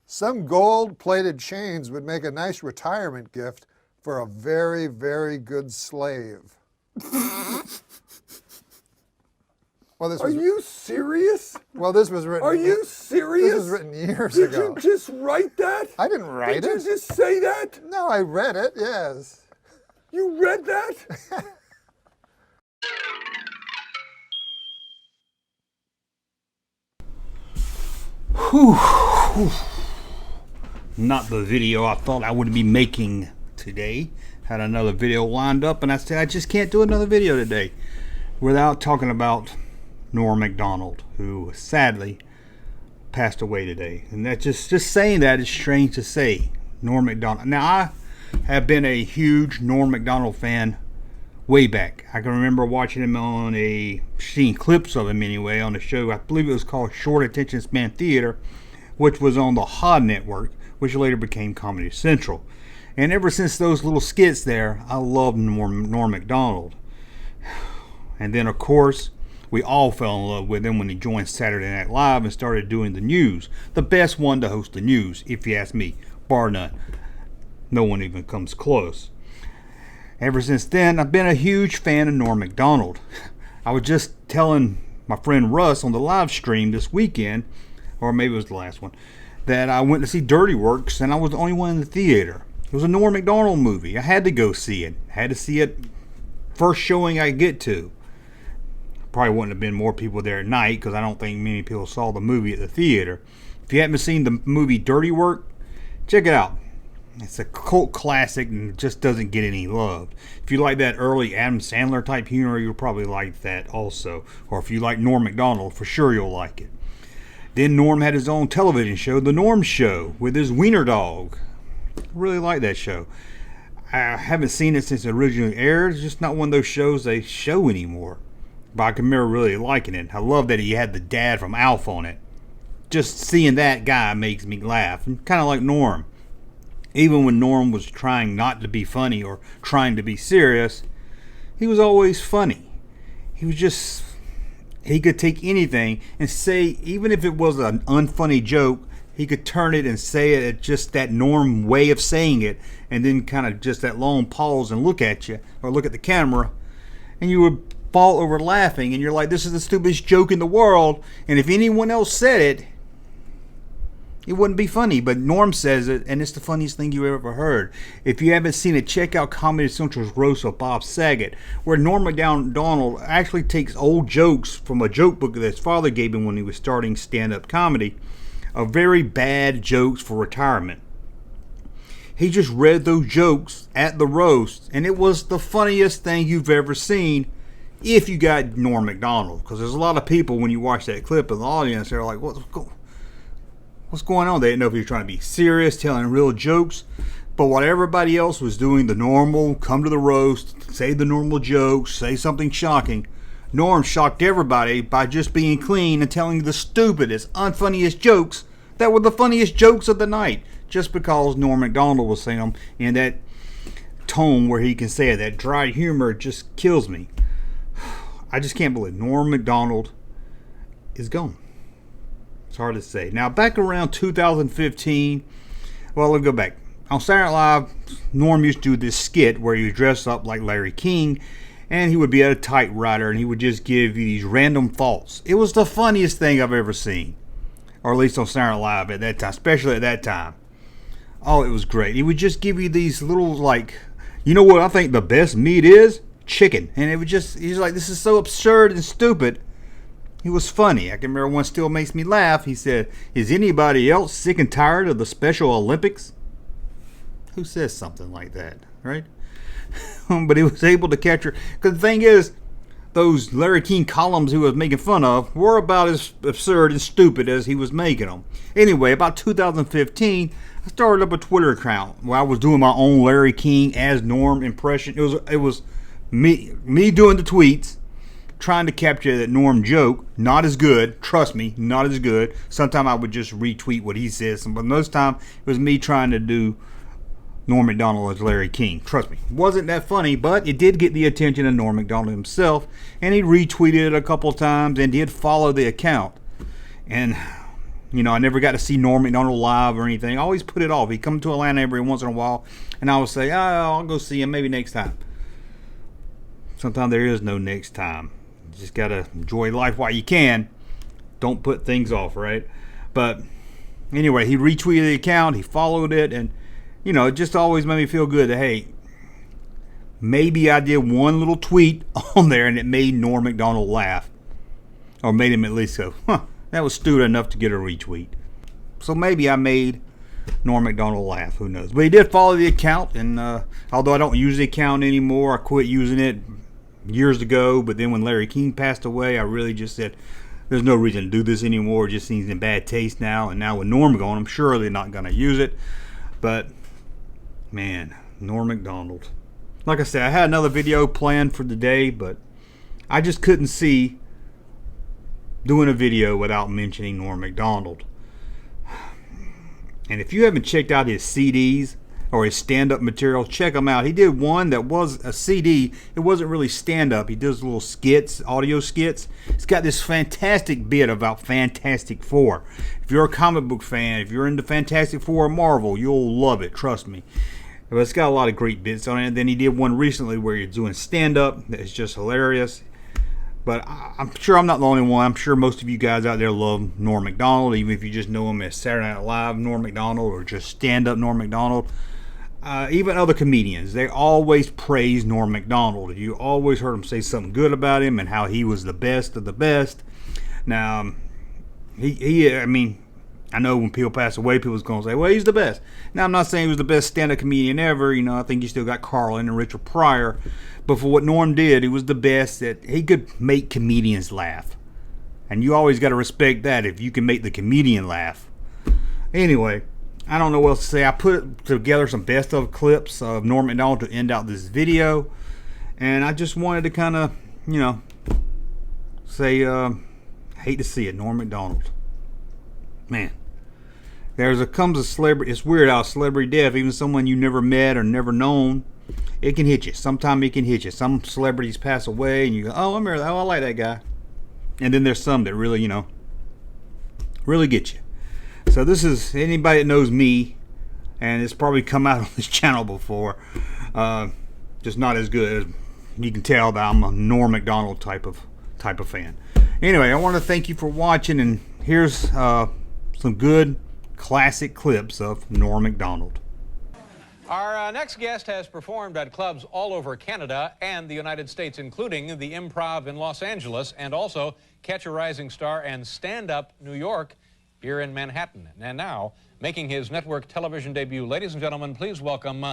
Some gold-plated chains would make a nice retirement gift for a very, very good slave. Well, Are you serious? Well, this was written. Are you serious? This was written years Did ago. you just write that? I didn't write Did it. you just say that? No, I read it. Yes. You read that? Whew. Not the video I thought I would be making today. Had another video lined up and I said I just can't do another video today without talking about Norm MacDonald, who sadly passed away today. And that just saying that is strange to say. Norm MacDonald. Now, I have been a huge Norm MacDonald fan way back. I can remember watching him seeing clips of him anyway, on a show, I believe it was called Short Attention Span Theater, which was on the HOD network, which later became Comedy Central. And ever since those little skits there, I loved Norm MacDonald. And then, of course, we all fell in love with him when he joined Saturday Night Live and started doing the news. The best one to host the news, if you ask me, bar none. No one even comes close. Ever since then, I've been a huge fan of Norm MacDonald. I was just telling my friend Russ on the live stream this weekend, or maybe it was the last one, that I went to see Dirty Works and I was the only one in the theater. It was a Norm MacDonald movie. I had to go see it. I had to see it first showing I get to. Probably wouldn't have been more people there at night because I don't think many people saw the movie at the theater. If you haven't seen the movie Dirty Work, check it out. It's a cult classic and just doesn't get any love. If you like that early Adam Sandler type humor, you'll probably like that also. Or if you like Norm MacDonald, for sure you'll like it. Then Norm had his own television show, The Norm Show, with his wiener dog. I really like that show. I haven't seen it since it originally aired. It's just not one of those shows they show anymore. But I can remember really liking it. I love that he had the dad from Alf on it. Just seeing that guy makes me laugh. Kind of like Norm. Even when Norm was trying not to be funny or trying to be serious, he was always funny. He could take anything and say, even if it was an unfunny joke, he could turn it and say it at just that Norm way of saying it, and then kind of just that long pause and look at you, or look at the camera, and you would fall over laughing, and you're like, this is the stupidest joke in the world, and if anyone else said it, it wouldn't be funny, but Norm says it, and it's the funniest thing you ever heard. If you haven't seen it, check out Comedy Central's roast of Bob Saget, where Norm MacDonald actually takes old jokes from a joke book that his father gave him when he was starting stand-up comedy, of very bad jokes for retirement. He just read those jokes at the roast, and it was the funniest thing you've ever seen if you got Norm MacDonald. Because there's a lot of people, when you watch that clip in the audience, they're like, what's going on? They didn't know if he was trying to be serious, telling real jokes. But while everybody else was doing the normal, come to the roast, say the normal jokes, say something shocking, Norm shocked everybody by just being clean and telling the stupidest, unfunniest jokes that were the funniest jokes of the night. Just because Norm MacDonald was saying them in that tone where he can say it. That dry humor just kills me. I just can't believe Norm MacDonald is gone. It's hard to say. Now, back around 2015, well, let's go back. On Saturday Night Live, Norm used to do this skit where he would dress up like Larry King, and he would be at a typewriter, and he would just give you these random thoughts. It was the funniest thing I've ever seen, or at least on Saturday Night Live at that time, especially at that time. Oh, it was great. He would just give you these little, like, you know what I think the best meat is? Chicken. And it would just, he's like, this is so absurd and stupid. He was funny. I can remember one still makes me laugh. He said, is anybody else sick and tired of the Special Olympics? Who says something like that, right? But he was able to capture, because the thing is, those Larry King columns he was making fun of were about as absurd and stupid as he was making them. Anyway, about 2015, I started up a Twitter account where I was doing my own Larry King as Norm impression. It was me doing the tweets, trying to capture that Norm joke. Not as good, trust me, not as good. Sometimes I would just retweet what he says, but most time it was me trying to do Norm MacDonald as Larry King. Trust me, wasn't that funny, but it did get the attention of Norm MacDonald himself, and he retweeted it a couple of times and did follow the account. And You know, I never got to see Norm MacDonald live or anything. I always put it off. He'd come to Atlanta every once in a while, and I would say, oh, I'll go see him maybe next time. Sometimes there is no next time. You just got to enjoy life while you can. Don't put things off, right? But anyway, he retweeted the account. He followed it, and, you know, it just always made me feel good that, hey, maybe I did one little tweet on there, and it made Norm MacDonald laugh. Or made him at least go, huh, that was stupid enough to get a retweet. So maybe I made Norm MacDonald laugh. Who knows? But he did follow the account, and although I don't use the account anymore, I quit using it years ago. But then when Larry King passed away, I really just said, there's no reason to do this anymore. It just seems in bad taste now. And now with Norm gone, I'm sure they're not going to use it. But, man, Norm MacDonald. Like I said, I had another video planned for the day, but I just couldn't see doing a video without mentioning Norm MacDonald. And if you haven't checked out his CDs or his stand-up material, check them out. He did one that was a CD. It wasn't really stand-up. He does little skits, audio skits. It's got this fantastic bit about Fantastic Four. If you're a comic book fan, if you're into Fantastic Four or Marvel, you'll love it, trust me. But it's got a lot of great bits on it. And then he did one recently where he's doing stand-up. That's just hilarious. But I'm sure I'm not the only one. I'm sure most of you guys out there love Norm MacDonald, even if you just know him as Saturday Night Live Norm MacDonald or just stand-up Norm MacDonald. Even other comedians, they always praise Norm MacDonald. You always heard them say something good about him and how he was the best of the best. Now, I mean, I know when people pass away, people's going to say, well, he's the best. Now, I'm not saying he was the best stand-up comedian ever. You know, I think you still got Carlin and Richard Pryor. But for what Norm did, he was the best that he could make comedians laugh. And you always got to respect that if you can make the comedian laugh. Anyway, I don't know what else to say. I put together some best of clips of Norm MacDonald to end out this video. And I just wanted to kind of, you know, say, hate to see it, Norm MacDonald. Man. Comes a celebrity. It's weird how celebrity death, even someone you never met or never known, it can hit you. Sometimes it can hit you. Some celebrities pass away and you go, oh, I remember that. Oh, I like that guy. And then there's some that really, you know, really get you. So this is anybody that knows me, and it's probably come out on this channel before. Just not as good. You can tell that I'm a Norm MacDonald type of fan. Anyway, I want to thank you for watching, and here's some good classic clips of Norm MacDonald. Our next guest has performed at clubs all over Canada and the United States, including the Improv in Los Angeles and also Catch a Rising Star and Stand Up New York here in Manhattan. And now, making his network television debut, ladies and gentlemen, please welcome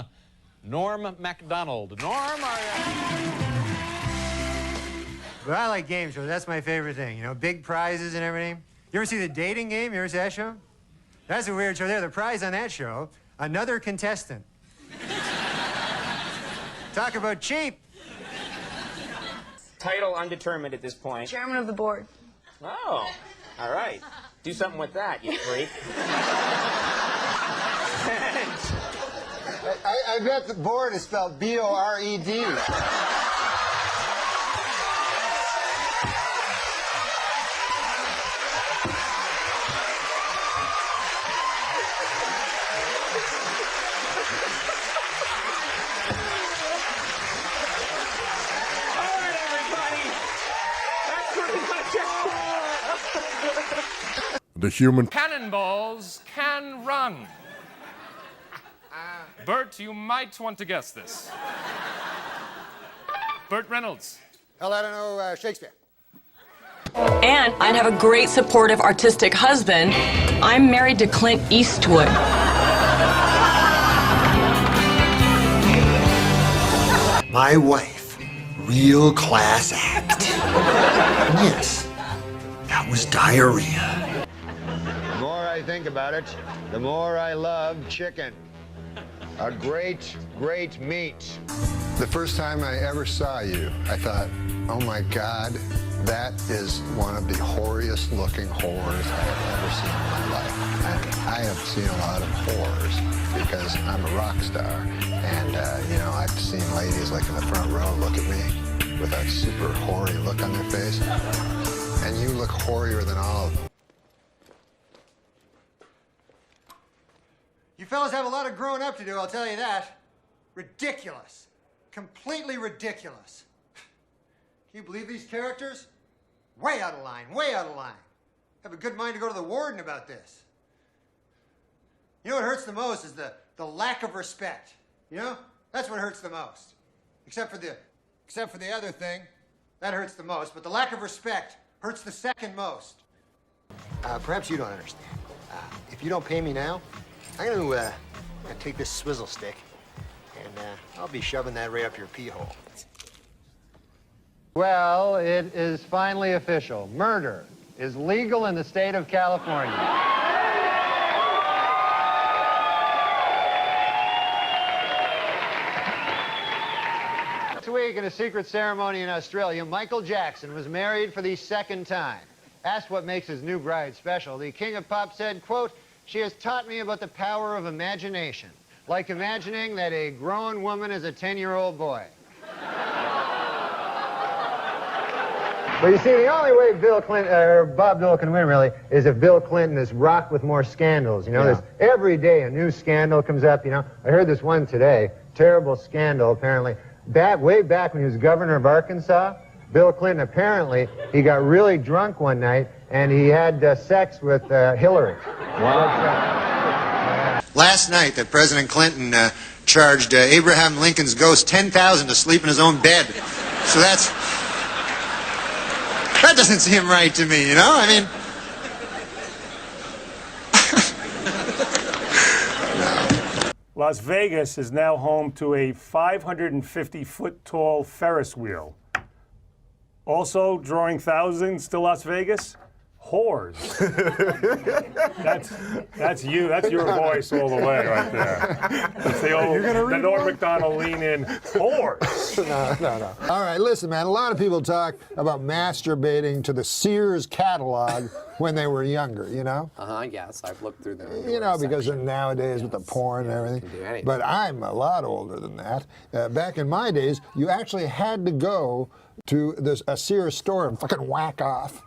Norm MacDonald. Norm, But I like game shows. That's my favorite thing. You know, big prizes and everything. You ever see The Dating Game? You ever see that show? That's a weird show there. The prize on that show, another contestant. Talk about cheap. Title undetermined at this point. Chairman of the board. Oh, all right. Do something with that, you freak. I bet the board is spelled B-O-R-E-D. The human Cannonballs can run. Bert, you might want to guess this. Burt Reynolds. Hell, I don't know Shakespeare. And I'd have a great, supportive, artistic husband. I'm married to Clint Eastwood. My wife, real class act. Yes, that was diarrhea. The more I think about it, the more I love chicken. A great, great meat. The first time I ever saw you, I thought, oh my God, that is one of the horriest looking whores I have ever seen in my life. And I have seen a lot of whores because I'm a rock star. And, you know, I've seen ladies like in the front row look at me with that super hoary look on their face. And you look horier than all of them. You fellas have a lot of growing up to do, I'll tell you that. Ridiculous. Completely ridiculous. Can you believe these characters? Way out of line, way out of line. Have a good mind to go to the warden about this. You know what hurts the most is the lack of respect. You know? That's what hurts the most. Except for the other thing, that hurts the most, but the lack of respect hurts the second most. Perhaps you don't understand. If you don't pay me now, I'm gonna take this swizzle stick and I'll be shoving that right up your pee hole. Well, it is finally official. Murder is legal in the state of California. This week, in a secret ceremony in Australia, Michael Jackson was married for the second time. Asked what makes his new bride special, the King of Pop said, quote, "She has taught me about the power of imagination, like imagining that a grown woman is a 10-year-old boy." But you see, the only way Bill Clinton, or Bob Dole can win, really, is if Bill Clinton is rocked with more scandals. You know, there's every day a new scandal comes up, you know. I heard this one today, terrible scandal, apparently. Way back when he was governor of Arkansas, Bill Clinton, apparently, he got really drunk one night, and he had sex with Hillary. Wow. Last night, that President Clinton charged Abraham Lincoln's ghost $10,000 to sleep in his own bed. So that doesn't seem right to me, you know? I mean... Las Vegas is now home to a 550-foot-tall Ferris wheel. Also drawing thousands to Las Vegas, whores. That's you. That's your voice all the way right there. That's the old, the Norm MacDonald lean in, whores. No. All right, listen, man. A lot of people talk about masturbating to the Sears catalog when they were younger, you know? Yes, I've looked through them. You know, because nowadays with the porn and everything. But I'm a lot older than that. Back in my days, you actually had to go to a Sears store and fucking whack off.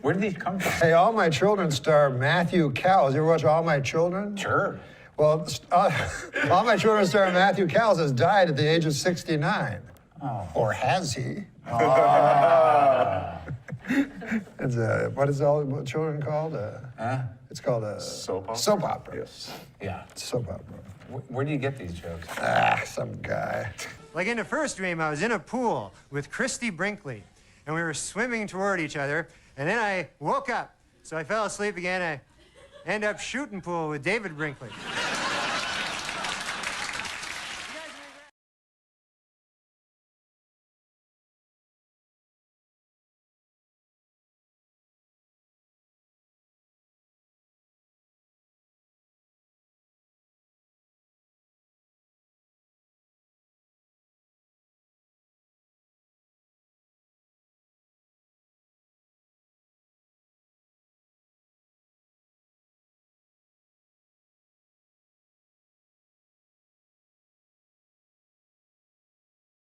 Where did these come from? Hey, All My Children star Matthew Cowles. You ever watch All My Children? Sure. Well, All My Children star Matthew Cowles has died at the age of 69. Oh. Or has he? Oh. It's what is All My Children called? It's called a soap opera. Soap opera. Yes. Yeah. Soap opera. Where do you get these jokes? Some guy. Like in the first dream, I was in a pool with Christy Brinkley, and we were swimming toward each other, and then I woke up. So I fell asleep again. I end up shooting pool with David Brinkley.